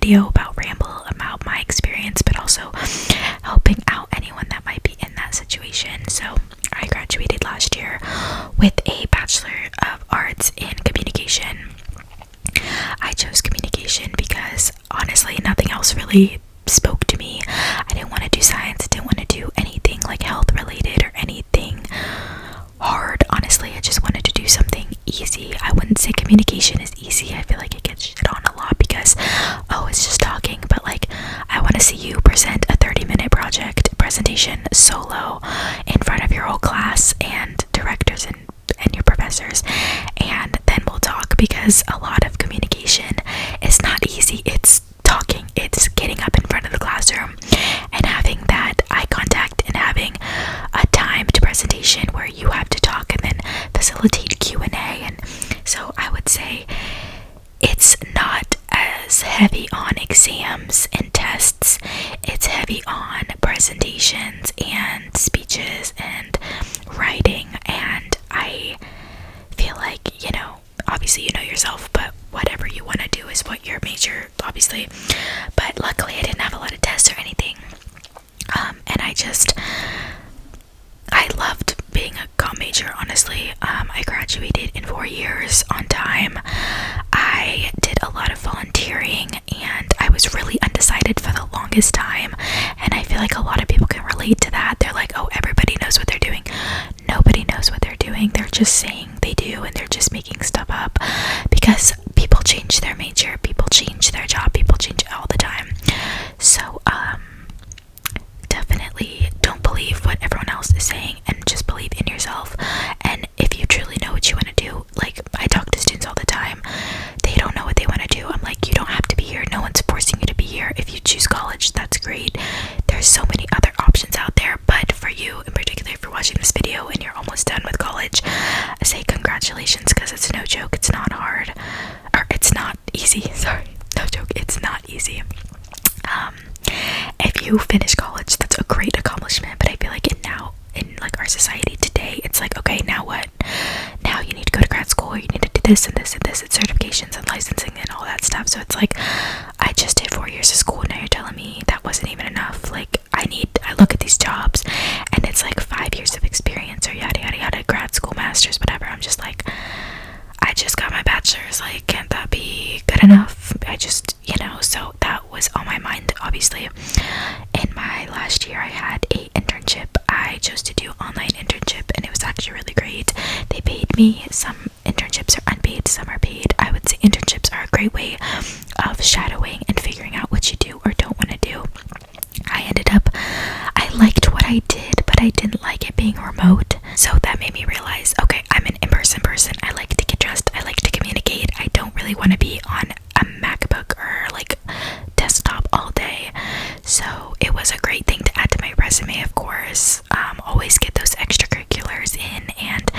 video about ramble, about my experience, but also helping out anyone that might be in that situation. So I graduated last year with a Bachelor of Arts in Communication. I chose communication because honestly nothing else really spoke to me. I didn't want to do science, I didn't want to do anything like health related or anything hard. Honestly, I just wanted to do something easy. I wouldn't say communication is easy. I feel like it gets shit on a lot because, oh, it's just talking, but like I want to see you present a 30-minute presentation solo in front of your whole class and directors and your professors, and then we'll talk, because a lot of communication is not easy. It's talking, it's getting up in front of the classroom and having that eye contact and having a timed presentation where you have to talk and then facilitate Q&A. And so I would say it's not as heavy on exams and tests. It's heavy on presentations and speeches and writing, and I feel like, you know, obviously you know yourself, but whatever you want to do is what your major, obviously. But luckily I didn't have a lot of tests or anything, and I loved being a comm major, honestly. I graduated in 4 years on time. I did a lot of volunteering, and I was really undecided for the longest time, and I feel like a lot of people can relate to that. They're like, oh, everybody knows what they're doing. Nobody knows what they're doing. They're just saying they do, and they're just making stuff up, because people change their major, people change their job, people change all the time. So definitely don't believe what everyone else is saying and just believe in yourself. And if you truly know what you want to do, like I talk to students all the time, they don't know what they want to do. I'm like, you don't have to be here. No one's forcing you to be here. If you choose college, that's great. There's so many other options out there, but for you in particular, if you're watching this video and you're almost done with college, I say congratulations, because it's no joke. It's not hard, or it's not easy. Sorry, no joke. It's not easy. If you finish college, that's a great accomplishment, but I feel like in like our society today, it's like, okay, now what? Now you need to go to grad school, or you need to do this and this and this, and certifications and licensing and all that stuff. So it's like, I just did 4 years of school, and now you're telling me that wasn't even enough. Like, I look at these jobs and it's like 5 years of experience, or yada yada yada, grad school, masters, whatever. I'm just like, I just got my bachelor's, like, can't that be good enough? I just, you know, so that was on my mind, obviously. In my last year, I had a internship. I chose to do online internship, and it was actually really great. They paid me. Some internships are unpaid, some are paid. I would say internships are a great way of shadowing and figuring out what you do or don't want to do. I liked what I did, but I didn't like it being remote. So that made me realize, okay, I'm an in-person person. I like to get dressed. I like to communicate. I don't really want to be on a MacBook or like desktop all day. So it was a great thing to add to my resume, of course. Always get those extracurriculars in, and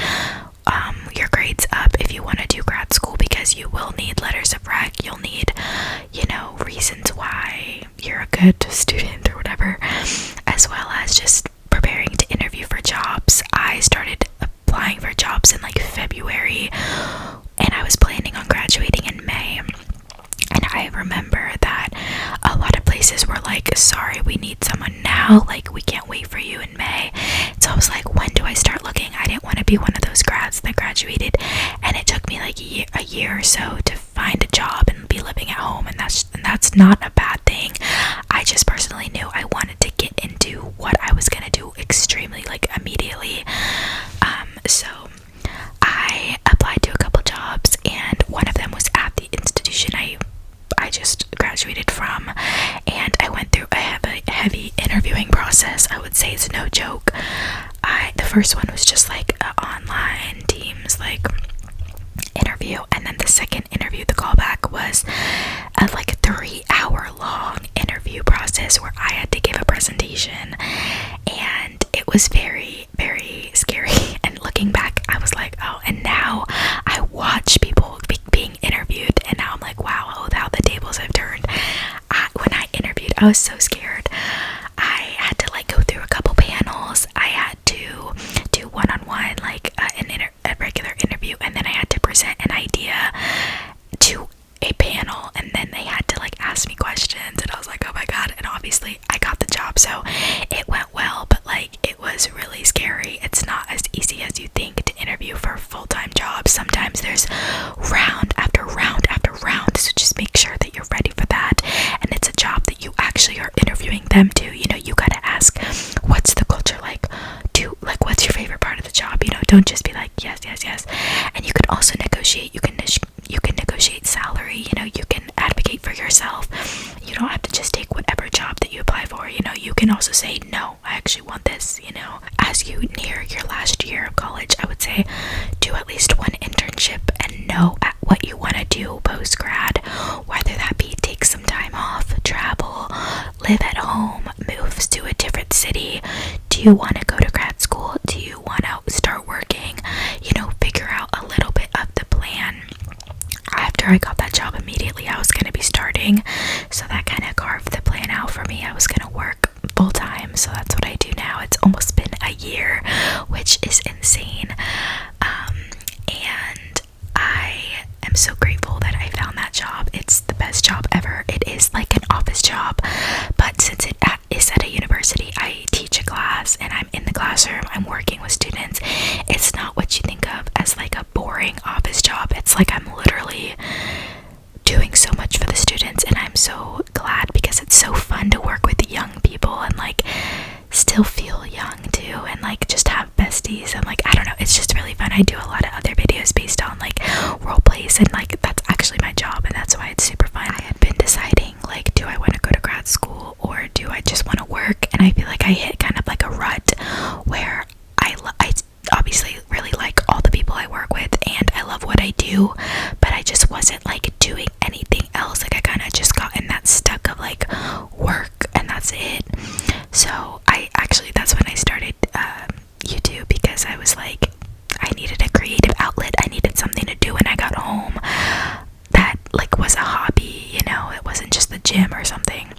your grades up if you want to do grad school, because you will need letters of rec. You'll need, you know, reasons why you're a good student or whatever, as well as just preparing to interview for jobs. I started applying for jobs in like February, and I was planning on graduating in May. And I remember that a lot of places were like, sorry, we need someone now, like we can't wait for you in May. So I was like, when do I start looking? I didn't want to be one of those grads that graduated and it took me like a year or so to find a job and be living at home, and that's not a bad thing. I just personally knew I wanted to get into what I was gonna do extremely, like, immediately. So I applied to a couple jobs, and one of them was at the institution I just graduated from, and I went through a heavy interviewing process. I would say it's no joke. The first one was just like an online Teams like interview, and then the second interview, the callback, was a like 3-hour long interview process where I had to give a presentation, and it was very, very scary. And looking back, I was like, oh, and now I watch people being interviewed, and now I'm like, wow, oh, how the tables have turned. When I interviewed, I was so scared. I had to like go through a couple panels. I had to do one-on-one, like a regular interview, and then I had to present an idea to a panel, and then they had to like ask me questions. job. So it went well, but like it was really scary. It's not as easy as you think to interview for a full-time job. Sometimes there's round after round after round, so just make sure that you're ready for that. And it's a job that you actually are interviewing them to. You know, you gotta ask, what's the culture like? What's your favorite part of the job? You know, don't just be like yes, yes, yes. And you can also negotiate. You can negotiate salary. You know, you can advocate for yourself. You don't have to just take whatever job that you apply for. You know, you can also say, no, I actually want this. You know, as you near your last year of college, I would say do at least one internship and know at what you want to do post grad, whether that be take some time off, travel, live at home, move to a different city. Do you want to go to grad school? Do you want to start working? You know, figure out a little bit of the plan. After I got that job, immediately I was going to be starting, so that kind of carved the plan out for me. I was going to work full time, so that's what I do now. It's almost been a year, which is insane, and I am so grateful that I found that job. It's the best job ever. It is like an office job, but since it is at a university, I teach a class and I'm in the classroom, I'm working with students. It's not what you think of as like a boring office job. It's like I'm literally doing so much for the students, and I'm so glad because it's so fun to work with young people and like still feel young too, and like just have besties, and like I don't know, it's just really fun. I do a lot of other videos based on like role plays, and like that's actually my job, and that's why it's super fun. I had been deciding, like, do I want to go to grad school or do I just want to work? And I feel like I hit kind of like a rut where I obviously really like all the people I work with and I love what I do, but I just wasn't like doing anything else. Like I kind of just got in that stuck of like work and that's it. So that's when I started YouTube, because I was like, I needed a creative outlet. I needed something to do when I got home that like was a hobby, you know, it wasn't just the gym or something.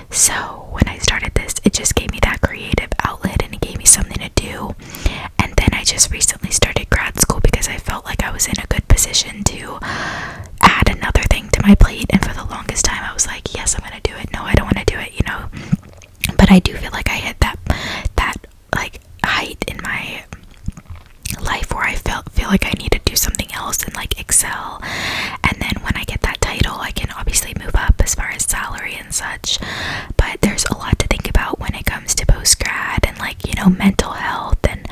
So when I started this, it just gave me that creative outlet and it gave me something to do. And then I just recently started grad school because I felt like I was in a good position to add another thing to my plate. And for the longest time I was like, yes, I'm gonna do it. No, I don't want to do it, you know. But I do feel like I hit that like height in my life where I feel like I need to do something else and like excel. And then when I get that title, I can obviously move up as far as salary and such. But there's a lot to think about when it comes to post-grad and like, you know, mental health and,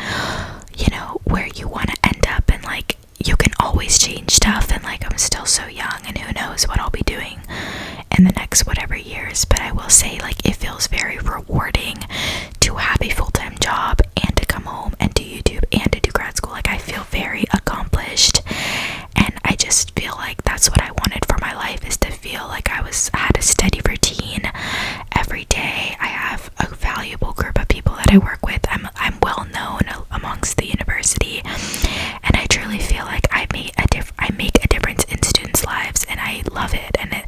you know, where you want to end up, and like you can always change stuff, and like I'm still so young and who knows what I'll be doing in the next whatever years. But I will say, like, it feels very rewarding to have a full-time job and to come home and do YouTube and to do grad school. Like I feel very accomplished, and I just feel like that's what I wanted for my life, is to feel like I had a steady routine every day. I have a valuable group of people that I work with. I'm well known amongst the university, and I truly feel like I make a difference in students' lives, and I love it. And it,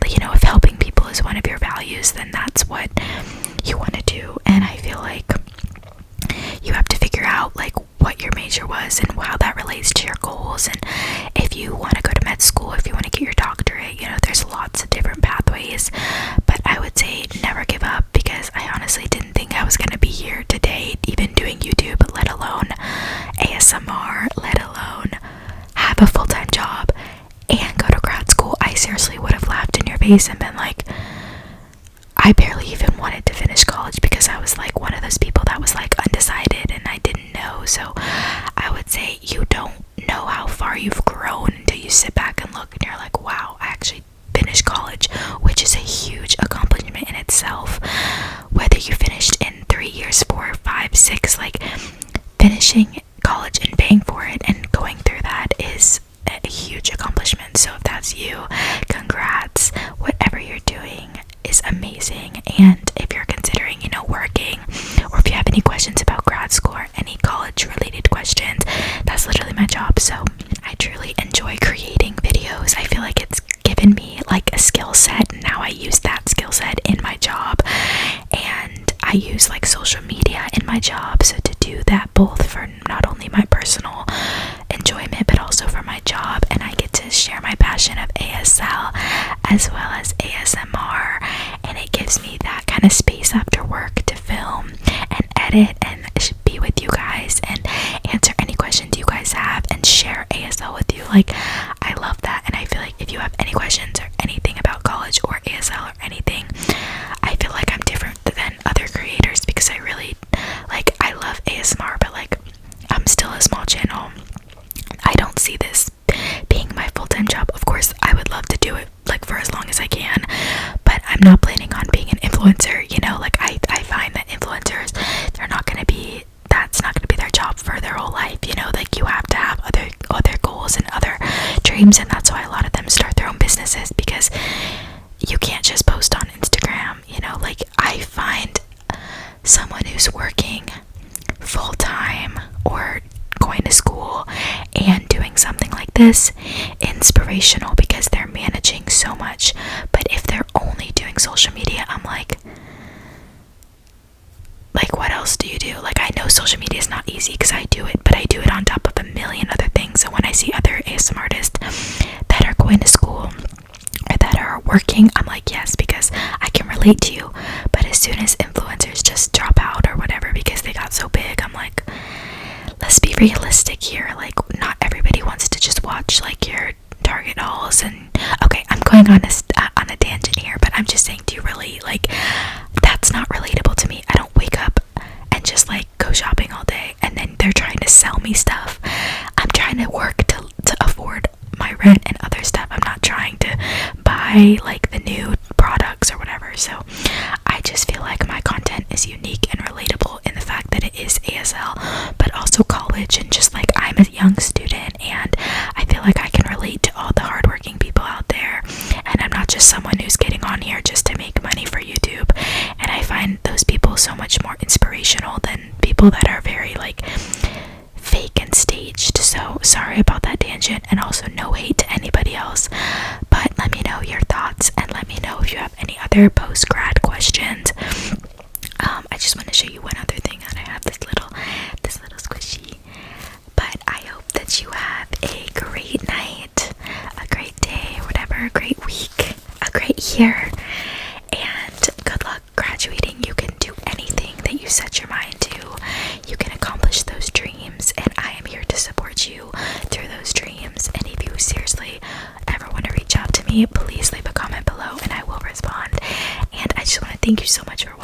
you know, if helping people is one of your values, then that's what you want to do. And I feel like you have to figure out like what your major was and how that relates to your goals. And if you want to go to med school, if you want to get your doctorate, you know, there's lots of different pathways. But I would say never give up, because I honestly didn't think I was going to be here today even doing YouTube, let alone ASMR, let alone have a full-time job and go to grad school. I seriously would have laughed in your face and been like, I barely even wanted to finish college because I was like one of those people that was like undecided and I didn't know. So I would say you don't know how far you've grown until you sit back and look and you're like, wow, I actually finished college, which is a huge accomplishment in itself. Whether you finished in 3 years, 4, 5, 6, like finishing college and paying for it and going through that is a huge accomplishment. So if that's you, congrats. Whatever you're doing is amazing. And if you're considering, you know, working, or if you have any questions about grad school or any college related questions, that's literally my job. So I truly enjoy creating videos. I feel like it's given me like a skill set, and now I use that skill set in my job, and I use like social media in my job. So to do that both for not only my personal enjoyment but also for my job, and I get to share my passion of ASL as well as ASMR, and it gives me that kind of space after work it and be with you guys and answer any questions you guys have and share ASL with you. Like, I love that, and I feel like if you have any questions or anything about college or ASL or anything, I feel like I'm different than other creators because I really, like, I love ASMR, but like, I'm still a small channel. I don't see this being my full-time job. Of course, I would love to do it like for as long as I can, but I'm not planning on being an influencer, you know. Like, I find that influencers, that's not gonna be their job for their whole life, you know. Like, you have to have other goals and other dreams, and that's why a lot of them start their own businesses, because you can't just post on Instagram, you know. Like, I find someone who's working full-time or going to school and doing something like this inspirational because they're managing so much. But if they're only doing social media, I'm like, what else do you do? Like, I know social media is not easy because I do it, but I do it on top of a million other things. So when I see other ASMR artists that are going to school or that are working, I'm like, yes, because I can relate to you. But as soon as influencers just drop out or whatever because they got so big, I'm like, let's be realistic here. Like, not everybody wants to just watch like your Target hauls. And okay, I'm going on a tangent here, but I'm just saying, do you really, like, that's not relatable to me. I don't wake up and just like go shopping all day and then they're trying to sell me stuff. I'm trying to work to afford my rent and other stuff. I'm not trying to buy like the new products or whatever. So I just feel like my content is unique and relatable in the fact that it is ASL, but also college, and just like, I'm a young student and I feel like I can relate to all the hardworking people out there, and I'm not just someone who's getting on here just to make money for YouTube. And I find those people so much more inspirational than people that are very like fake and staged. So sorry about that tangent, and also no hate to anybody else, but let me know your thoughts and let me know if you have any other post-grad questions. I just want to show you one other thing, and I have this little squishy. But I hope that you have a great night, a great day, whatever, a great week, a great year, and good luck graduating. You can do anything that you set your mind to. You can accomplish those dreams, and I am here to support you through those dreams. And if you seriously ever want to reach out to me, please leave a comment below and I will respond. And I just want to thank you so much for